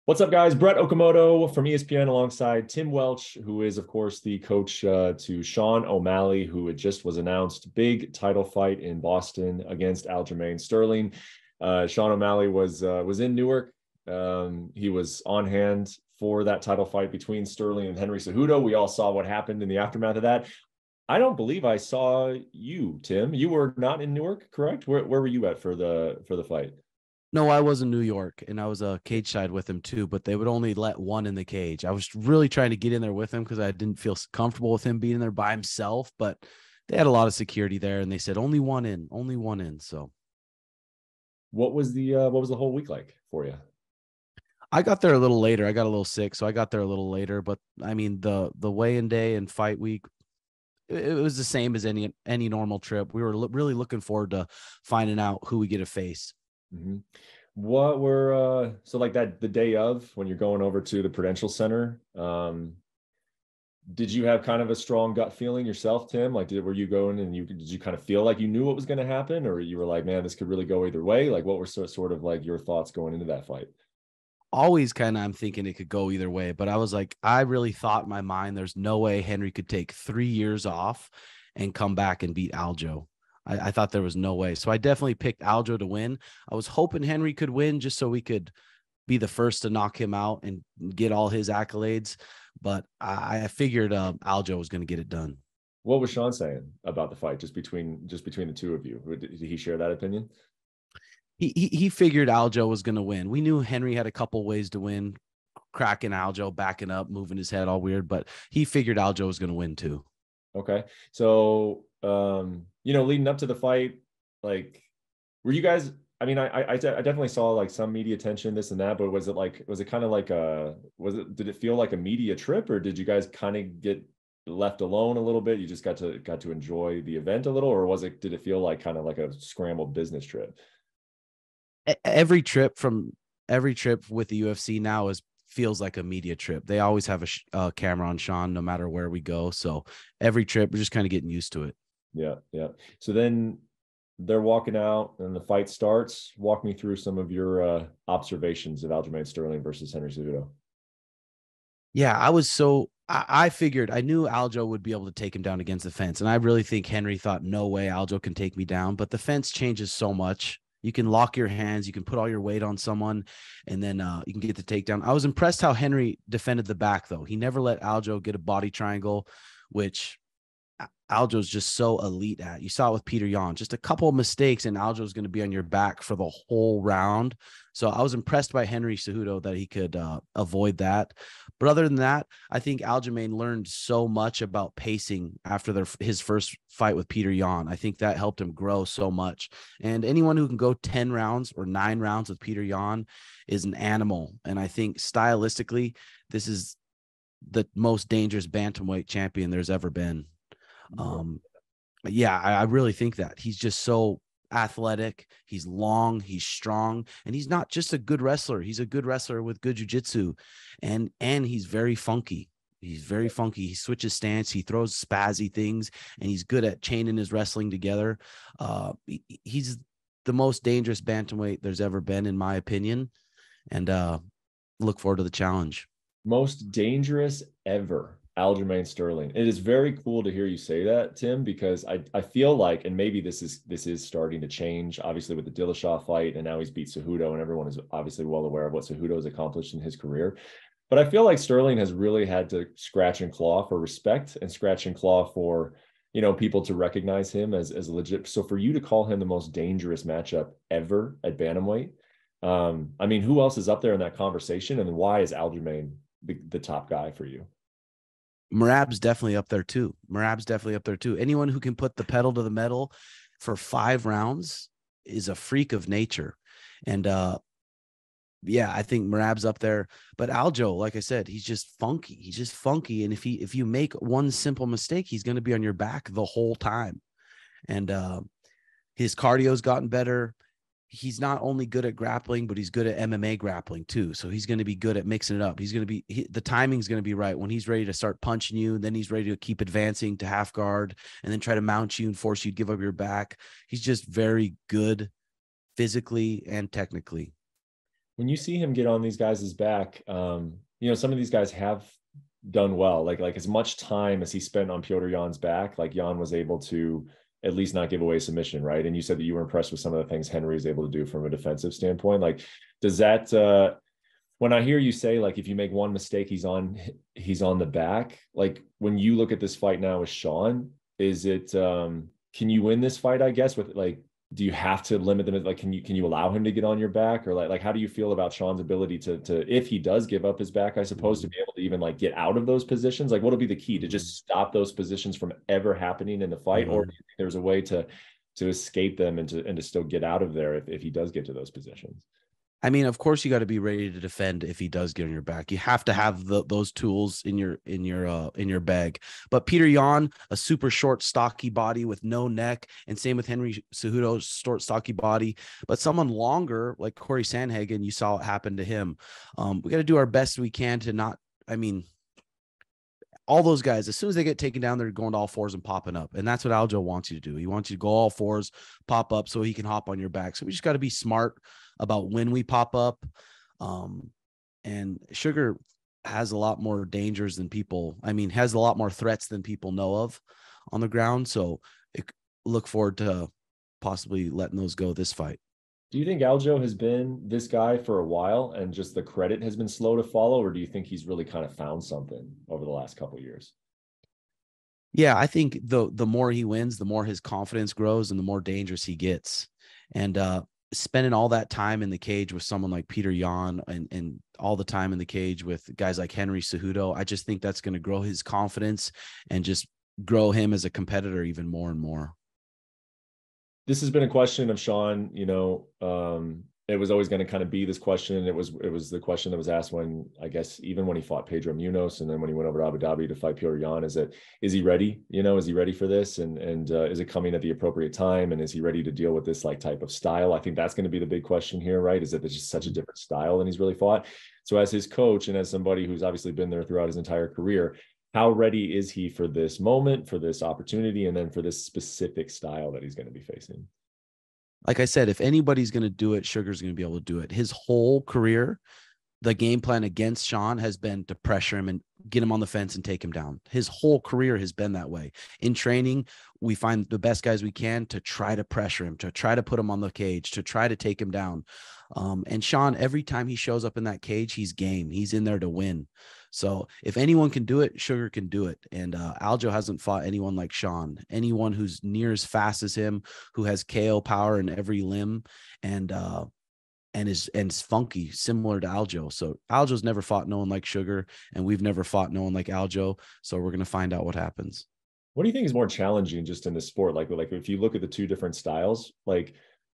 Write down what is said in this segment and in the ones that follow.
What's up, guys? Brett Okamoto from ESPN alongside Tim Welch, who is, of course, the coach to Sean O'Malley, who it just was announced. Big title fight in Boston against Aljamain Sterling. Sean O'Malley was in Newark. He was on hand for that title fight between Sterling and Henry Cejudo. We all saw what happened in the aftermath of that. I don't believe I saw you, Tim. You were not in Newark, correct? Where were you at for the fight? No, I was in New York and I was cage side with him too, but they would only let one in the cage. I was really trying to get in there with him because I didn't feel comfortable with him being there by himself, but they had a lot of security there and they said only one in, only one in. So What was the whole week like for you? I got there a little later. I got a little sick, so I got there a little later, but I mean the weigh-in day and fight week, it was the same as any normal trip. We were really looking forward to finding out who we get to face. Mm-hmm. What were so like that the day of when you're going over to the Prudential Center? Did you have kind of a strong gut feeling yourself, Tim? Like, were you going and did you kind of feel like you knew what was going to happen, or you were like, man, this could really go either way? Like, what were sort of like your thoughts going into that fight? Always kind of I'm thinking it could go either way, but I was like, I really thought in my mind there's no way Henry could take 3 years off and come back and beat Aljo. I thought there was no way. So I definitely picked Aljo to win. I was hoping Henry could win just so we could be the first to knock him out and get all his accolades. But I figured Aljo was going to get it done. What was Sean saying about the fight, just between the two of you? Did he share that opinion? He figured Aljo was going to win. We knew Henry had a couple ways to win, cracking Aljo, backing up, moving his head all weird, but he figured Aljo was going to win too. Okay. So, leading up to the fight, like, were you guys, I mean, I definitely saw like some media attention, this and that, but was it kind of like did it feel like a media trip, or did you guys kind of get left alone a little bit? You just got to enjoy the event a little, or did it feel like kind of like a scrambled business trip? Every trip with the UFC now feels like a media trip. They always have a camera on Sean no matter where we go. So every trip, we're just kind of getting used to it. Yeah, yeah. So then they're walking out and the fight starts. Walk me through some of your observations of Aljamain Sterling versus Henry Cejudo. Yeah, I figured I knew Aljo would be able to take him down against the fence. And I really think Henry thought, no way Aljo can take me down. But the fence changes so much. You can lock your hands, you can put all your weight on someone, and then you can get the takedown. I was impressed how Henry defended the back, though. He never let Aljo get a body triangle, which Aljo's just so elite at. You saw it with Peter Yan, just a couple of mistakes, and Aljo's going to be on your back for the whole round. So I was impressed by Henry Cejudo that he could avoid that. But other than that, I think Aljamain learned so much about pacing after his first fight with Peter Yan. I think that helped him grow so much. And anyone who can go 10 rounds or 9 rounds with Peter Yan is an animal. And I think stylistically, this is the most dangerous bantamweight champion there's ever been. Yeah, I really think that he's just so athletic. He's long, he's strong, and he's not just a good wrestler. He's a good wrestler with good jiu-jitsu, and he's very funky. He's very funky. He switches stance. He throws spazzy things, and he's good at chaining his wrestling together. He's the most dangerous bantamweight there's ever been, in my opinion, and look forward to the challenge. Most dangerous ever, Aljamain Sterling. It is very cool to hear you say that, Tim, because I feel like, and maybe this is starting to change, obviously with the Dillashaw fight, and now he's beat Cejudo, and everyone is obviously well aware of what Cejudo has accomplished in his career. But I feel like Sterling has really had to scratch and claw for respect and scratch and claw for, people to recognize him as legit. So for you to call him the most dangerous matchup ever at bantamweight, I mean, who else is up there in that conversation, and why is Aljamain the top guy for you? Merab's definitely up there too. Anyone who can put the pedal to the metal for 5 rounds is a freak of nature. And yeah, I think Merab's up there. But Aljo, like I said, he's just funky. And if you make one simple mistake, he's going to be on your back the whole time. And his cardio's gotten better. He's not only good at grappling, but he's good at MMA grappling too. So he's going to be good at mixing it up. The timing's going to be right when he's ready to start punching you. Then he's ready to keep advancing to half guard and then try to mount you and force you to give up your back. He's just very good physically and technically. When you see him get on these guys' back, some of these guys have done well. Like as much time as he spent on Piotr Jan's back, like Jan was able to at least not give away submission, right? And you said that you were impressed with some of the things Henry is able to do from a defensive standpoint. Like, does that when I hear you say, like, if you make one mistake, he's on the back, like when you look at this fight now with Sean, is it can you win this fight, I guess, with like, do you have to limit them? Like, can you allow him to get on your back, or like how do you feel about Sean's ability to if he does give up his back, I suppose, to be able to even like get out of those positions? Like, what'll be the key to just stop those positions from ever happening in the fight, or there's a way to escape them and to still get out of there if he does get to those positions? I mean, of course, you got to be ready to defend if he does get on your back. You have to have those tools in your bag. But Peter Yan, a super short, stocky body with no neck, and same with Henry Cejudo's short, stocky body. But someone longer like Corey Sandhagen, you saw what happened to him. We got to do our best we can to not. I mean, all those guys, as soon as they get taken down, they're going to all fours and popping up. And that's what Aljo wants you to do. He wants you to go all fours, pop up so he can hop on your back. So we just got to be smart about when we pop up. And Sugar has a lot more dangers than people, has a lot more threats than people know of on the ground. So look forward to possibly letting those go this fight. Do you think Aljo has been this guy for a while and just the credit has been slow to follow, or do you think he's really kind of found something over the last couple of years? Yeah, I think the more he wins, the more his confidence grows and the more dangerous he gets. And spending all that time in the cage with someone like Peter Yan and all the time in the cage with guys like Henry Cejudo, I just think that's going to grow his confidence and just grow him as a competitor even more and more. This has been a question of Sean, it was always going to kind of be this question. It was the question that was asked when, I guess, even when he fought Pedro Munoz, and then when he went over to Abu Dhabi to fight Piotr Yan, is he ready? Is he ready for this? And is it coming at the appropriate time? And is he ready to deal with this like type of style? I think that's going to be the big question here, right? Is that there's just such a different style than he's really fought. So as his coach and as somebody who's obviously been there throughout his entire career, how ready is he for this moment, for this opportunity, and then for this specific style that he's going to be facing? Like I said, if anybody's going to do it, Sugar's going to be able to do it. His whole career, the game plan against Sean has been to pressure him and get him on the fence and take him down. His whole career has been that way. In training, we find the best guys we can to try to pressure him, to try to put him on the cage, to try to take him down. And Sean, every time he shows up in that cage, he's game. He's in there to win. So if anyone can do it, Sugar can do it. And Aljo hasn't fought anyone like Sean, anyone who's near as fast as him, who has KO power in every limb and is funky, similar to Aljo. So Aljo's never fought no one like Sugar, and we've never fought no one like Aljo. So we're going to find out what happens. What do you think is more challenging just in the sport? Like if you look at the two different styles, like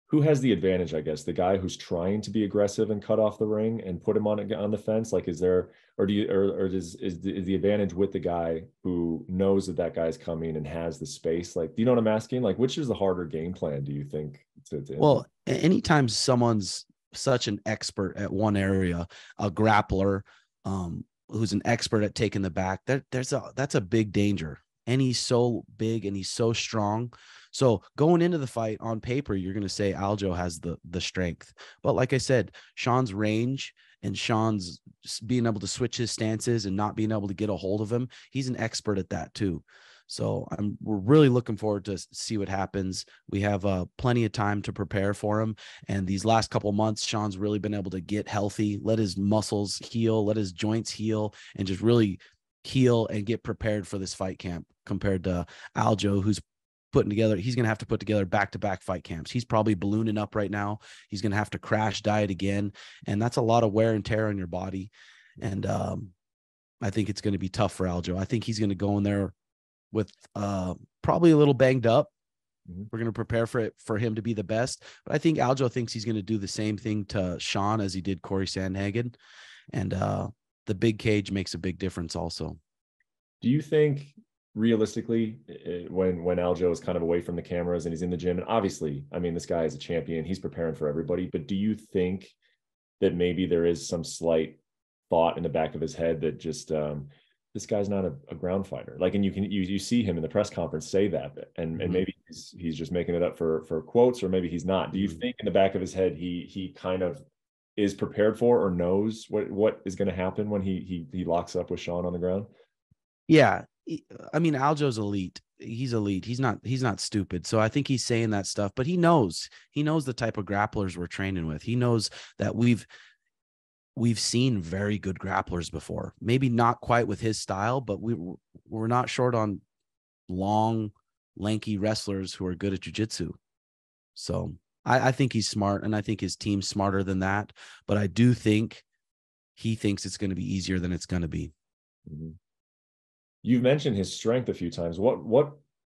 who has the advantage, I guess, the guy who's trying to be aggressive and cut off the ring and put him on the fence? Like, is there, or is the advantage with the guy who knows that guy's coming and has the space? Like, do you know what I'm asking? Like, which is the harder game plan, do you think? Well, anytime someone's such an expert at one area, a grappler, who's an expert at taking the back, that's a big danger. And he's so big and he's so strong. So going into the fight on paper, you're going to say Aljo has the strength. But like I said, Sean's range and Sean's being able to switch his stances and not being able to get a hold of him, he's an expert at that too. So we're really looking forward to see what happens. We have plenty of time to prepare for him. And these last couple of months, Sean's really been able to get healthy, let his muscles heal, let his joints heal, and just really heal and get prepared for this fight camp compared to Aljo, who's he's going to have to put together back-to-back fight camps. He's probably ballooning up right now. He's going to have to crash diet again. And that's a lot of wear and tear on your body. And I think it's going to be tough for Aljo. I think he's going to go in there with probably a little banged up. We're going to prepare for him to be the best. But I think Aljo thinks he's going to do the same thing to Sean as he did Corey Sandhagen. And the big cage makes a big difference also. Do you think realistically, when Aljo is kind of away from the cameras and he's in the gym, and obviously, I mean, this guy is a champion, he's preparing for everybody, but do you think that maybe there is some slight thought in the back of his head that just this guy's not a ground fighter? Like, and you see him in the press conference say that, and maybe he's just making it up for quotes, or maybe he's not. Do you think in the back of his head he kind of is prepared for or knows what is going to happen when he locks up with Sean on the ground? Yeah. I mean, Aljo's elite. He's elite. He's not stupid. So I think he's saying that stuff, but he knows the type of grapplers we're training with. He knows that we've seen very good grapplers before. Maybe not quite with his style, but we're not short on long, lanky wrestlers who are good at jiu-jitsu. So I think he's smart, and I think his team's smarter than that. But I do think he thinks it's going to be easier than it's going to be. Mm-hmm. You've mentioned his strength a few times. What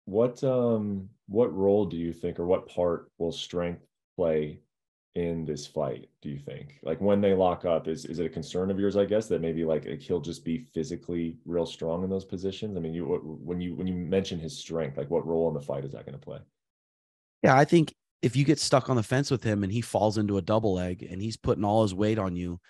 role do you think, or what part will strength play in this fight, do you think? Like when they lock up, is it a concern of yours, I guess, that maybe like he'll just be physically real strong in those positions? I mean, when you mention his strength, like what role in the fight is that going to play? Yeah, I think if you get stuck on the fence with him and he falls into a double leg and he's putting all his weight on you,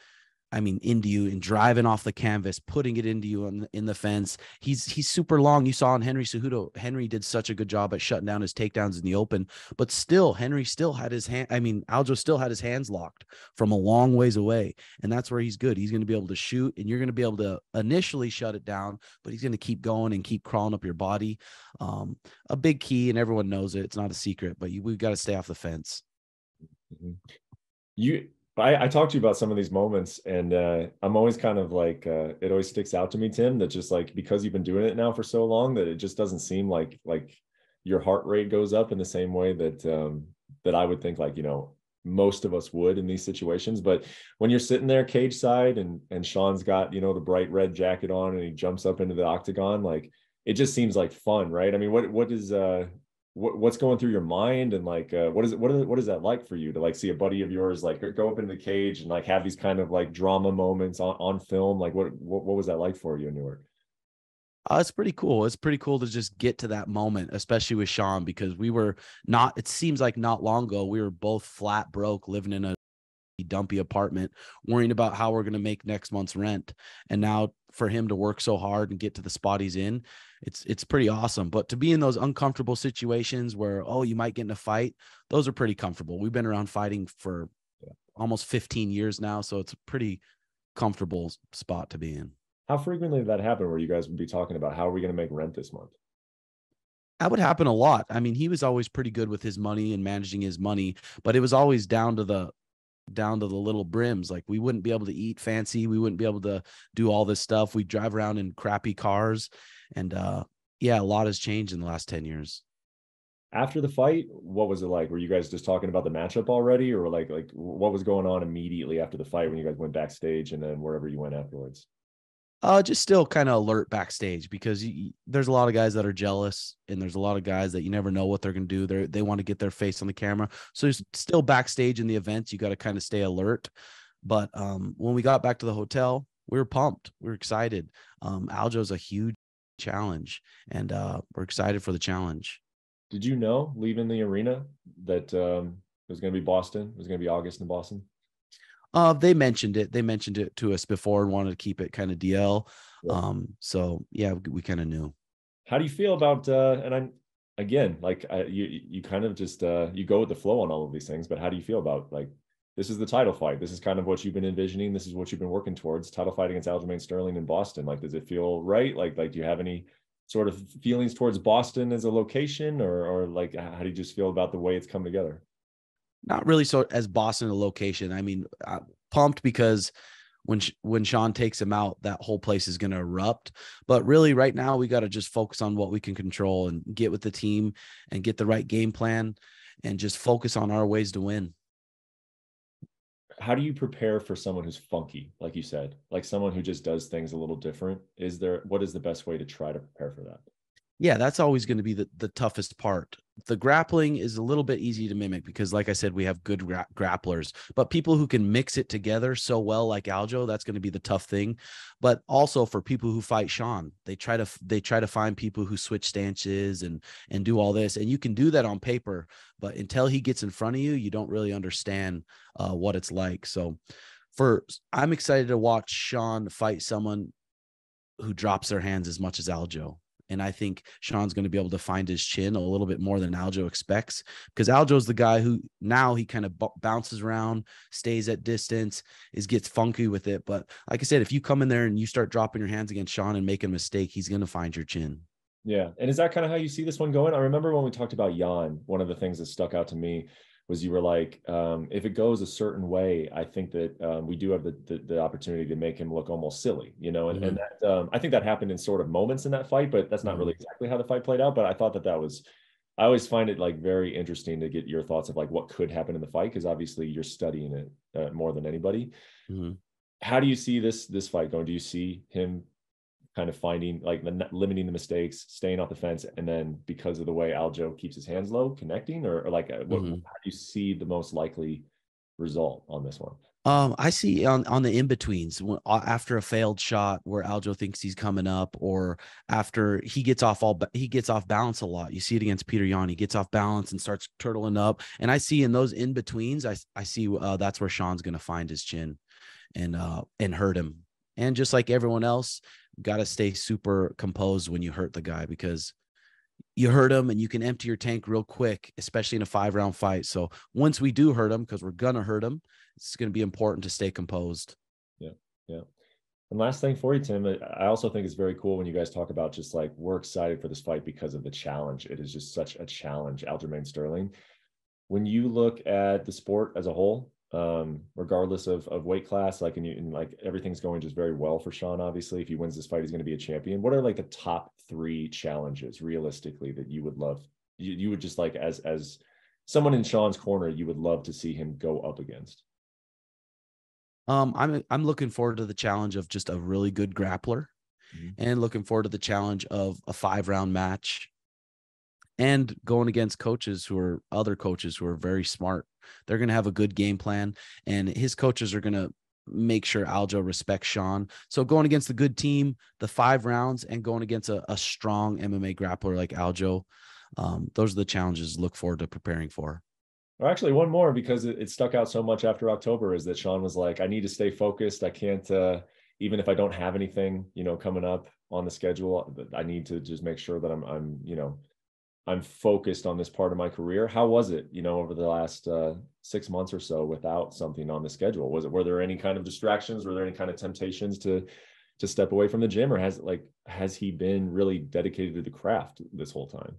I mean, into you and driving off the canvas, putting it into you in the fence. He's super long. You saw on Henry Cejudo, Henry did such a good job at shutting down his takedowns in the open, but still, Henry still had his hand. I mean, Aljo still had his hands locked from a long ways away. And that's where he's good. He's going to be able to shoot, and you're going to be able to initially shut it down, but he's going to keep going and keep crawling up your body. A big key, and everyone knows it. It's not a secret, but we've got to stay off the fence. Mm-hmm. I talked to you about some of these moments, and I'm always kind of like, it always sticks out to me, Tim, that just like, because you've been doing it now for so long, that it just doesn't seem like your heart rate goes up in the same way that I would think, like, most of us would in these situations. But when you're sitting there cage side and Sean's got, the bright red jacket on and he jumps up into the octagon, like, it just seems like fun, right? I mean, what's going through your mind, and like what is that like for you to like see a buddy of yours like go up into the cage and like have these kind of like drama moments on film? Like what was that like for you in Newark? It's pretty cool. It's pretty cool to just get to that moment, especially with Sean, because it seems like not long ago, we were both flat broke, living in a dumpy apartment, worrying about how we're going to make next month's rent. And now for him to work so hard and get to the spot he's in, it's pretty awesome. But to be in those uncomfortable situations where, you might get in a fight, those are pretty comfortable. We've been around fighting for almost 15 years now. So it's a pretty comfortable spot to be in. How frequently did that happen where you guys would be talking about how are we going to make rent this month? That would happen a lot. I mean, he was always pretty good with his money and managing his money, but it was always down to the little brims. Like, we wouldn't be able to eat fancy. We wouldn't be able to do all this stuff. We drive around in crappy cars. And a lot has changed in the last 10 years. After the fight, what was it like? Were you guys just talking about the matchup already, or like what was going on immediately after the fight when you guys went backstage and then wherever you went afterwards? Just still kind of alert backstage, because there's a lot of guys that are jealous, and there's a lot of guys that you never know what they're going to do. They want to get their face on the camera. So still backstage in the events, you got to kind of stay alert. But when we got back to the hotel, we were pumped. We were excited. Aljo's a huge challenge, and we're excited for the challenge. Did you know leaving the arena that it was going to be Boston? It was going to be August in Boston? They mentioned it. They mentioned it to us before and wanted to keep it kind of DL. Yeah. So yeah, we kind of knew. How do you feel about and I'm again, like you kind of just you go with the flow on all of these things, but how do you feel about, like, this is the title fight, this is kind of what you've been envisioning, this is what you've been working towards, title fight against Aljamain Sterling in Boston? Like, does it feel right? Like do you have any sort of feelings towards Boston as a location, or like how do you just feel about the way it's come together? Not really so as Boston a location. I mean, pumped because when Sean takes him out, that whole place is going to erupt. But really right now we got to just focus on what we can control and get with the team and get the right game plan and just focus on our ways to win. How do you prepare for someone who's funky, like you said, like someone who just does things a little different? What is the best way to try to prepare for that? Yeah, that's always going to be the toughest part. The grappling is a little bit easy to mimic because, like I said, we have good grapplers, but people who can mix it together so well, like Aljo, that's going to be the tough thing. But also for people who fight Sean, they try to find people who switch stances and do all this. And you can do that on paper, but until he gets in front of you, you don't really understand what it's like. So I'm excited to watch Sean fight someone who drops their hands as much as Aljo. And I think Sean's going to be able to find his chin a little bit more than Aljo expects, because Aljo's the guy who now he kind of bounces around, stays at distance, gets funky with it. But like I said, if you come in there and you start dropping your hands against Sean and making a mistake, he's going to find your chin. Yeah. And is that kind of how you see this one going? I remember when we talked about Jan, one of the things that stuck out to me was you were like, if it goes a certain way, I think that we do have the opportunity to make him look almost silly, you know, and, and that, I think that happened in sort of moments in that fight, but that's not really exactly how the fight played out. But I thought that was, I always find it like very interesting to get your thoughts of like what could happen in the fight, because obviously you're studying it more than anybody. How do you see this fight going? Do you see him kind of finding, like, limiting the mistakes, staying off the fence, and then because of the way Aljo keeps his hands low, connecting, or like how do you see the most likely result on this one? I see on the in-betweens, after a failed shot where Aljo thinks he's coming up, or after he gets off balance a lot. You see it against Peter Yan. He gets off balance and starts turtling up. And I see in those in-betweens, I see that's where Sean's going to find his chin and hurt him. And just like everyone else, got to stay super composed when you hurt the guy, because you hurt him and you can empty your tank real quick, especially in a 5-round fight. So once we do hurt him, because we're going to hurt him, it's going to be important to stay composed. Yeah. Yeah. And last thing for you, Tim, I also think it's very cool when you guys talk about just like, we're excited for this fight because of the challenge. It is just such a challenge, Aljamain Sterling. When you look at the sport as a whole, regardless of weight class, like, and like everything's going just very well for Sean. Obviously, if he wins this fight, he's going to be a champion. What are like the top 3 challenges realistically that you would love, you would just like, as someone in Sean's corner, you would love to see him go up against? I'm looking forward to the challenge of just a really good grappler, and looking forward to the challenge of a 5-round match, and going against other coaches who are very smart. They're going to have a good game plan, and his coaches are going to make sure Aljo respects Sean. So going against a good team, the 5 rounds, and going against a strong MMA grappler like Aljo, those are the challenges to look forward to preparing for. Or actually one more, because it stuck out so much after October, is that Sean was like, I need to stay focused. I can't, even if I don't have anything, you know, coming up on the schedule, I need to just make sure that I'm focused on this part of my career. How was it, you know, over the last 6 months or so without something on the schedule? Were there any kind of distractions? Were there any kind of temptations to step away from the gym, or has he been really dedicated to the craft this whole time?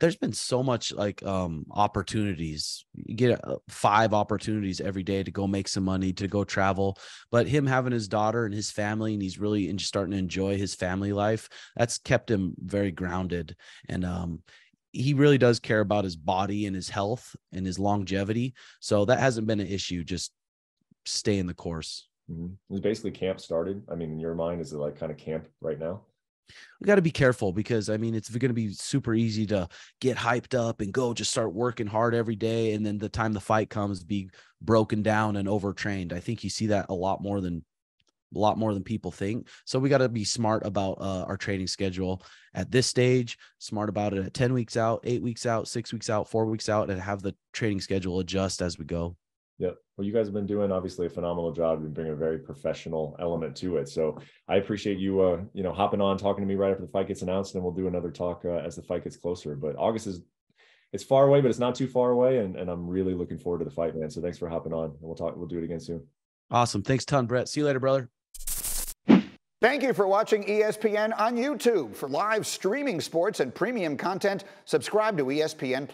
There's been so much like opportunities. You get 5 opportunities every day to go make some money, to go travel. But him having his daughter and his family, and he's really starting to enjoy his family life, that's kept him very grounded. And he really does care about his body and his health and his longevity. So that hasn't been an issue. Just stay in the course. Is basically camp started? I mean, in your mind, is it like kind of camp right now? We got to be careful, because I mean, it's going to be super easy to get hyped up and go just start working hard every day, and then the time the fight comes, be broken down and overtrained. I think you see that a lot more than people think. So we got to be smart about our training schedule at this stage, smart about it at 10 weeks out, 8 weeks out, 6 weeks out, 4 weeks out, and have the training schedule adjust as we go. Yeah. Well, you guys have been doing obviously a phenomenal job. You've been bringing a very professional element to it. So I appreciate you, hopping on, talking to me right after the fight gets announced, and we'll do another talk as the fight gets closer. But August it's far away, but it's not too far away. And I'm really looking forward to the fight, man. So thanks for hopping on, and we'll do it again soon. Awesome. Thanks a ton, Brett. See you later, brother. Thank you for watching ESPN on YouTube. For live streaming sports and premium content, subscribe to ESPN+.